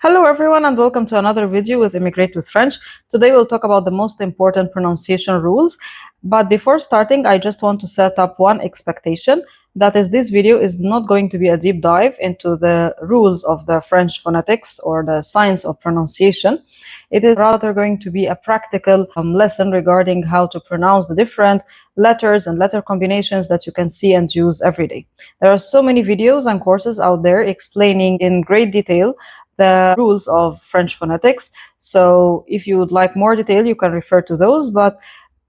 Hello everyone and welcome to another video with Immigrate with French. Today we'll talk about the most important pronunciation rules. But before starting, I just want to set up one expectation. That is, this video is not going to be a deep dive into the rules of the French phonetics or the science of pronunciation. It is rather going to be a practical lesson regarding how to pronounce the different letters and letter combinations that you can see and use every day. There are so many videos and courses out there explaining in great detail the rules of French phonetics. So if you would like more detail, you can refer to those. But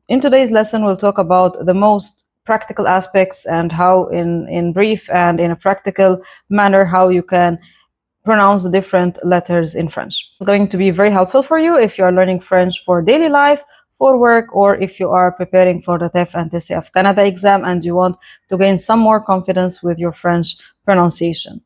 in today's lesson, we'll talk about the most practical aspects and how in brief and in a practical manner, how you can pronounce the different letters in French. It's going to be very helpful for you if you are learning French for daily life, for work, or if you are preparing for the TEF and TCF Canada exam and you want to gain some more confidence with your French pronunciation.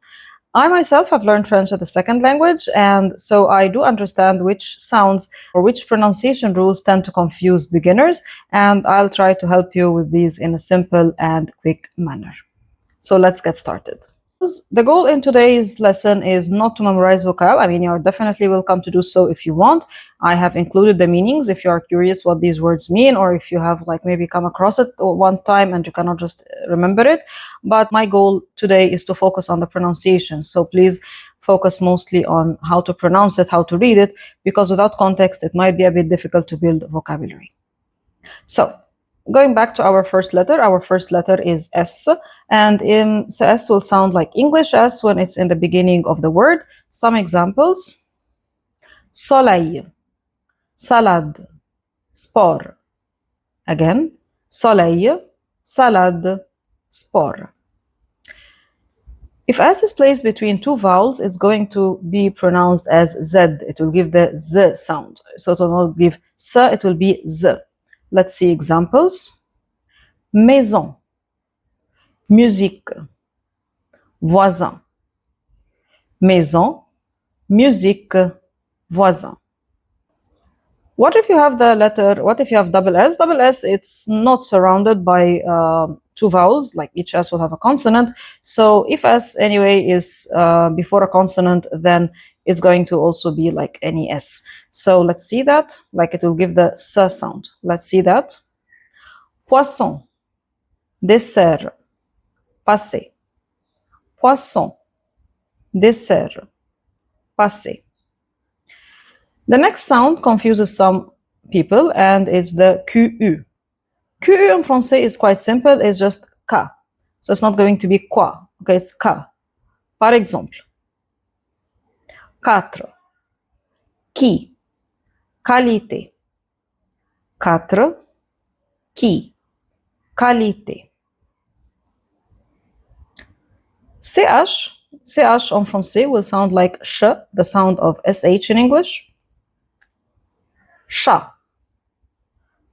I myself have learned French as a second language, and so I do understand which sounds or which pronunciation rules tend to confuse beginners, and I'll try to help you with these in a simple and quick manner. So let's get started. The goal in today's lesson is not to memorize vocab. I mean, you're definitely welcome to do so if you want. I have included the meanings if you are curious what these words mean, or if you have maybe come across it one time and you cannot just remember it. But my goal today is to focus on the pronunciation. So please focus mostly on how to pronounce it, how to read it, because without context, it might be a bit difficult to build vocabulary. So, going back to our first letter is S, and S will sound like English S when it's in the beginning of the word. Some examples: soleil, salade, sport. Again, soleil, salade, sport. If S is placed between two vowels, it's going to be pronounced as Z. It will give the Z sound. So it will not give S, it will be Z. Let's see examples. Maison, musique, voisin. Maison, musique, voisin. What if you have double S? Double S, it's not surrounded by two vowels, like each S will have a consonant. So if S anyway is before a consonant, then it's going to also be like any S. So let's see that, like it will give the S sound. Let's see that. Poisson, dessert, passé. Poisson, dessert, passé. The next sound confuses some people, and it's the QU. QU in français is quite simple, it's just K. So it's not going to be quoi, okay, it's K. Par exemple, quatre, qui, qualité. Quatre, qui, qualité. CH en français will sound like sh, the sound of SH in English. Chat,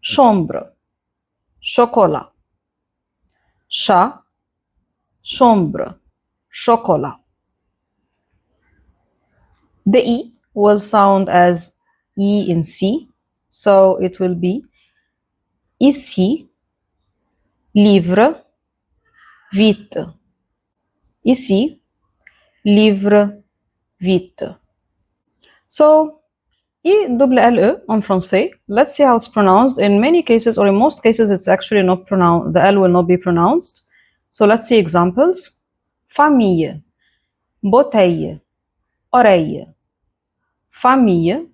chambre, chocolat. Chat, chambre, chocolat. The E will sound as E in C, so it will be ici, livre, vite. Ici, livre, vite. So, I-double-L-E en français, let's see how it's pronounced. In many cases, or in most cases, it's actually not pronounced. The L will not be pronounced. So let's see examples. Famille, bouteille, oreille. Famille,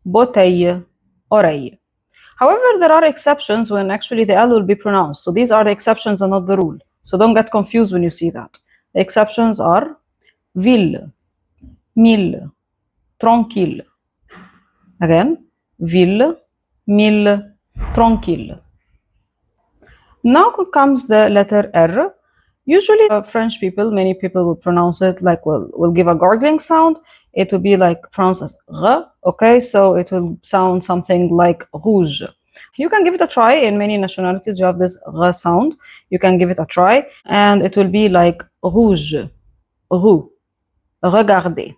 bouteille, oreille. However, there are exceptions when actually the L will be pronounced. So these are the exceptions and not the rule. So don't get confused when you see that. The exceptions are ville, mille, tranquille. Again, ville, mille, tranquille. Now comes the letter R. Usually French people, many people will pronounce it like, will give a gargling sound. It will be like pronounced as R, okay? So it will sound something like rouge. You can give it a try. In many nationalities, you have this R sound. You can give it a try, and it will be like rouge, roux, regardez.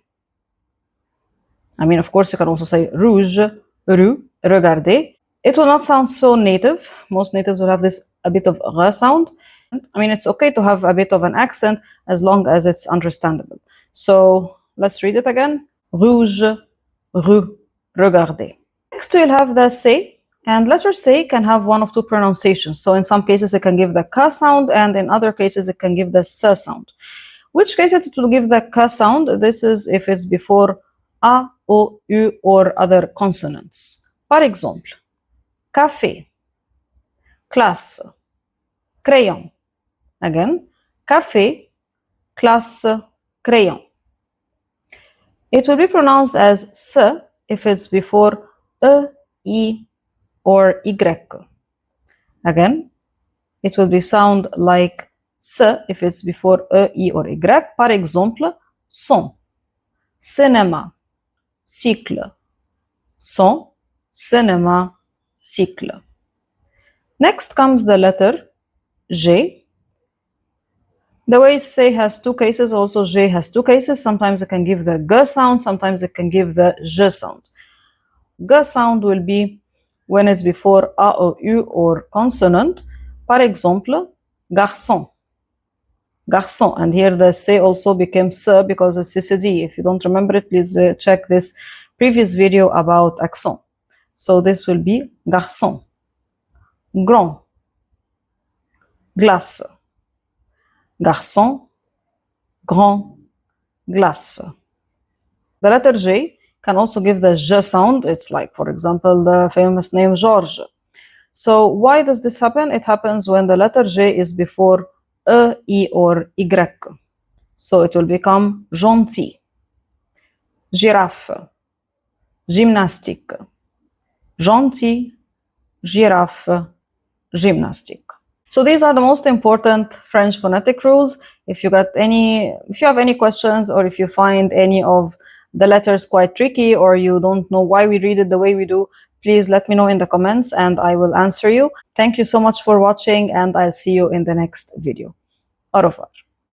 I mean, of course, you can also say rouge, roux, regardez. It will not sound so native. Most natives will have a bit of R sound. I mean, it's okay to have a bit of an accent as long as it's understandable. So let's read it again. rouge, rue, regardez. Next we'll have the say, and letter say can have one of two pronunciations. So in some cases it can give the ka sound, and in other cases it can give the sa sound. Which case it will give the ka sound? This is if it's before a, o, u, or other consonants. Par exemple, café, classe, crayon. Again, café, classe, crayon. It will be pronounced as s if it's before e, I, or y. Again, it will be sound like s if it's before e, I, or y. Par exemple, son, cinéma, cycle. Son, cinéma, cycle. Next comes the letter J. The way say has two cases, also J has two cases. Sometimes it can give the G sound, sometimes it can give the J sound. G sound will be when it's before A or U or consonant. Par exemple, garçon. Garçon. And here the say also became S because it's CCD. If you don't remember it, please check this previous video about accent. So this will be garçon. Grand. Glace. Garçon, grand, glace. The letter J can also give the J sound. It's like, for example, the famous name George. So why does this happen? It happens when the letter J is before E, I, or Y. So it will become gentil, girafe, gymnastique, gentil, girafe, gymnastique. So these are the most important French phonetic rules. If you have any questions, or if you find any of the letters quite tricky, or you don't know why we read it the way we do, please let me know in the comments and I will answer you. Thank you so much for watching, and I'll see you in the next video. Au revoir.